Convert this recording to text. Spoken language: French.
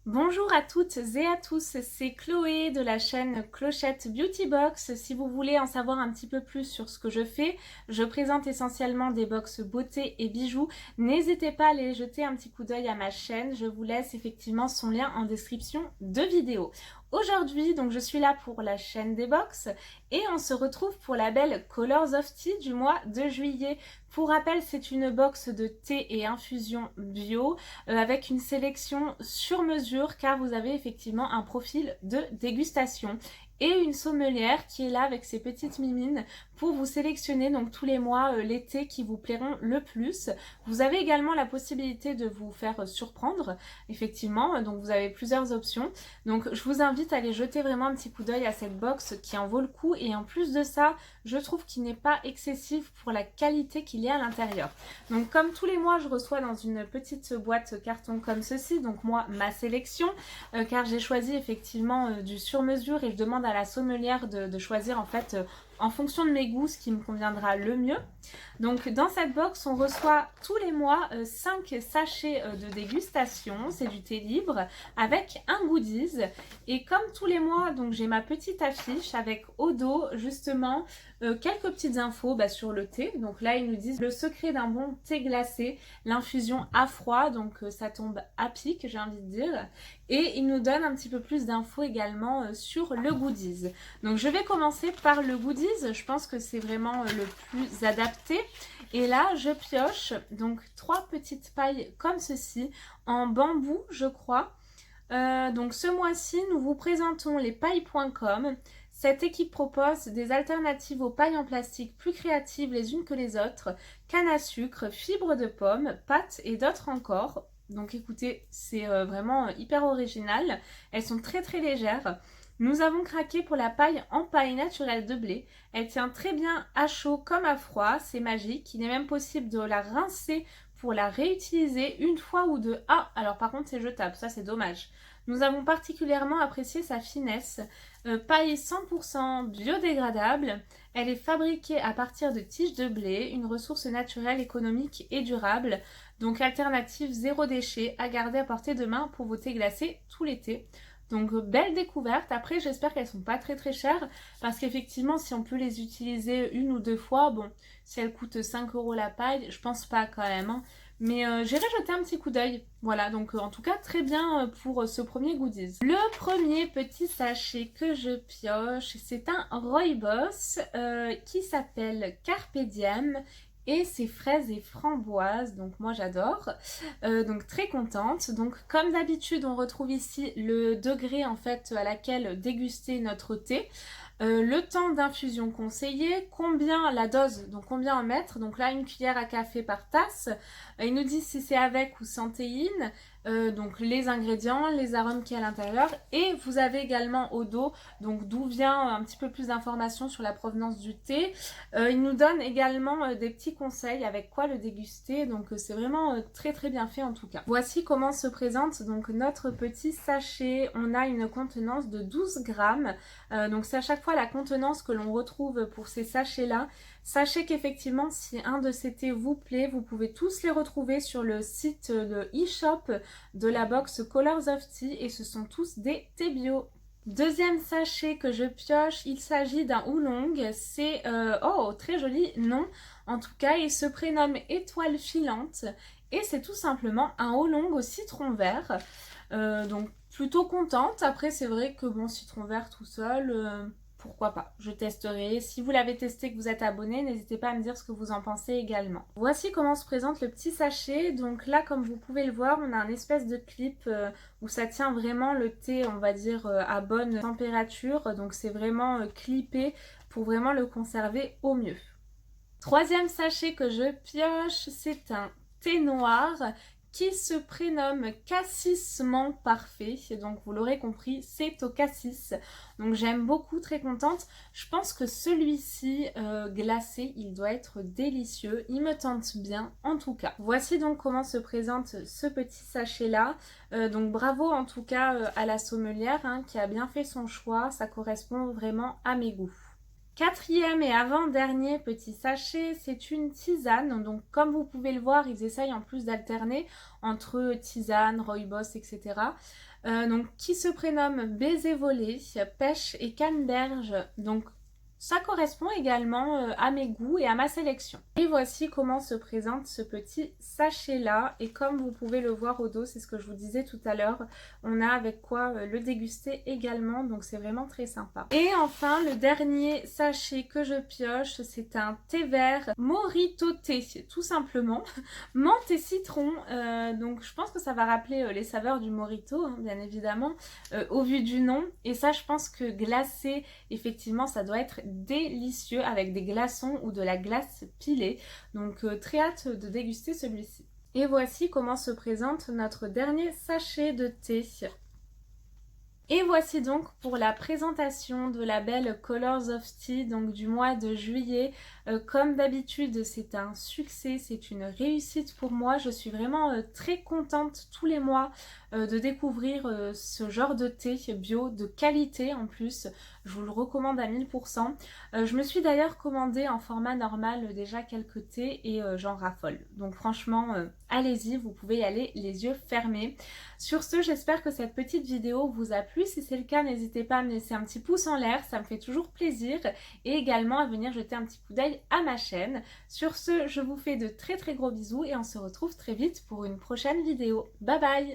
Bonjour à toutes et à tous, c'est Chloé de la chaîne Clochette Beauty Box. Si vous voulez en savoir un petit peu plus sur ce que je fais, je présente essentiellement des box beauté et bijoux. N'hésitez pas à aller jeter un petit coup d'œil à ma chaîne, je vous laisse effectivement son lien en description de vidéo. Aujourd'hui, donc je suis là pour la chaîne des box et on se retrouve pour la belle Colors of Tea du mois de juillet. Pour rappel, c'est une box de thé et infusion bio avec une sélection sur mesure car vous avez effectivement un profil de dégustation et une sommelière qui est là avec ses petites mimines pour vous sélectionner donc tous les mois les thés qui vous plairont le plus. Vous avez également la possibilité de vous faire surprendre effectivement, donc vous avez plusieurs options. Donc je vous invite à aller jeter vraiment un petit coup d'œil à cette box qui en vaut le coup et en plus de ça, je trouve qu'il n'est pas excessif pour la qualité qu'il y a à l'intérieur. Donc comme tous les mois, je reçois dans une petite boîte carton comme ceci, donc moi ma sélection, car j'ai choisi effectivement du sur-mesure et je demande à la sommelière de choisir en fait en fonction de mes goûts ce qui me conviendra le mieux. Donc dans cette box, on reçoit tous les mois 5 sachets de dégustation, c'est du thé libre avec un goodies. Et comme tous les mois, donc j'ai ma petite affiche avec au dos justement quelques petites infos sur le thé. Donc là, ils nous disent le secret d'un bon thé glacé, l'infusion à froid, donc ça tombe à pic, j'ai envie de dire. Et ils nous donnent un petit peu plus d'infos également sur le goodies. Donc je vais commencer par le goodies, je pense que c'est vraiment le plus adapté. Et là, je pioche donc 3 petites pailles comme ceci, en bambou, je crois. Donc ce mois-ci, nous vous présentons les pailles.com. Cette équipe propose des alternatives aux pailles en plastique plus créatives les unes que les autres, canne à sucre, fibres de pomme, pâtes et d'autres encore. Donc écoutez, c'est vraiment hyper original. Elles sont très très légères. Nous avons craqué pour la paille en paille naturelle de blé. Elle tient très bien à chaud comme à froid, c'est magique. Il est même possible de la rincer pour la réutiliser une fois ou deux. Ah, alors par contre c'est jetable, ça c'est dommage. Nous avons particulièrement apprécié sa finesse. Paille 100% biodégradable. Elle est fabriquée à partir de tiges de blé, une ressource naturelle, économique et durable. Donc alternative zéro déchet à garder à portée de main pour vos thés glacés tout l'été. Donc belle découverte. Après j'espère qu'elles sont pas très très chères parce qu'effectivement si on peut les utiliser une ou deux fois, bon si elles coûtent 5 € la paille, je pense pas quand même. Hein. Mais j'irai jeter un petit coup d'œil. Voilà, donc en tout cas très bien pour ce premier goodies. Le premier petit sachet que je pioche, c'est un Rooibos qui s'appelle Carpe Diem. Et c'est fraises et framboises, donc moi j'adore. Donc très contente. Donc comme d'habitude, on retrouve ici le degré en fait à laquelle déguster notre thé. Le temps d'infusion conseillé, combien la dose, donc combien en mettre, donc là une cuillère à café par tasse. Il nous dit si c'est avec ou sans théine, donc les ingrédients, les arômes qui est à l'intérieur et vous avez également au dos donc d'où vient un petit peu plus d'informations sur la provenance du thé. Il nous donne également des petits conseils avec quoi le déguster, donc c'est vraiment très très bien fait en tout cas. Voici comment se présente donc notre petit sachet. On a une contenance de 12 grammes, donc c'est à chaque fois la contenance que l'on retrouve pour ces sachets là. Sachez qu'effectivement si un de ces thés vous plaît, vous pouvez tous les retrouver sur le site de e-shop de la box Colors of Tea et ce sont tous des thés bio. Deuxième sachet que je pioche, il s'agit d'un oolong, c'est oh très joli nom, en tout cas il se prénomme étoile filante et c'est tout simplement un oolong au citron vert, donc plutôt contente. Après c'est vrai que bon citron vert tout seul, pourquoi pas, je testerai. Si vous l'avez testé, que vous êtes abonné, n'hésitez pas à me dire ce que vous en pensez également. Voici comment se présente le petit sachet. Donc là, comme vous pouvez le voir, on a un espèce de clip où ça tient vraiment le thé, on va dire, à bonne température. Donc c'est vraiment clippé pour vraiment le conserver au mieux. Troisième sachet que je pioche, c'est un thé noir qui se prénomme Cassis Menthe Parfait. Donc vous l'aurez compris, c'est au cassis. Donc j'aime beaucoup, très contente. Je pense que celui-ci glacé, il doit être délicieux. Il me tente bien en tout cas. Voici donc comment se présente ce petit sachet là. Donc bravo en tout cas à la sommelière qui a bien fait son choix. Ça correspond vraiment à mes goûts. Quatrième et avant-dernier petit sachet, c'est une tisane. Donc comme vous pouvez le voir, ils essayent en plus d'alterner entre tisane, rooibos, etc. donc qui se prénomme Baiser volé, pêche et canneberge. Donc ça correspond également à mes goûts et à ma sélection. Et voici comment se présente ce petit sachet là. Et comme vous pouvez le voir au dos, c'est ce que je vous disais tout à l'heure, on a avec quoi le déguster également. Donc c'est vraiment très sympa. Et enfin, le dernier sachet que je pioche, c'est un thé vert Morito thé, tout simplement. Menthe et citron. Donc je pense que ça va rappeler les saveurs du Morito, hein, bien évidemment, au vu du nom. Et ça, je pense que glacé, effectivement, ça doit être délicieux avec des glaçons ou de la glace pilée. Donc très hâte de déguster celui-ci. Et voici comment se présente notre dernier sachet de thé. Et voici donc pour la présentation de la belle Colors of Tea, donc du mois de juillet. Comme d'habitude, c'est un succès, c'est une réussite pour moi. Je suis vraiment très contente tous les mois de découvrir ce genre de thé bio de qualité en plus. Je vous le recommande à 1000%. Je me suis d'ailleurs commandé en format normal déjà quelques thés et j'en raffole. Donc franchement, allez-y, vous pouvez y aller les yeux fermés. Sur ce, j'espère que cette petite vidéo vous a plu. Si c'est le cas, n'hésitez pas à me laisser un petit pouce en l'air, ça me fait toujours plaisir. Et également à venir jeter un petit coup d'œil à ma chaîne. Sur ce, je vous fais de très gros bisous et on se retrouve très vite pour une prochaine vidéo. Bye bye!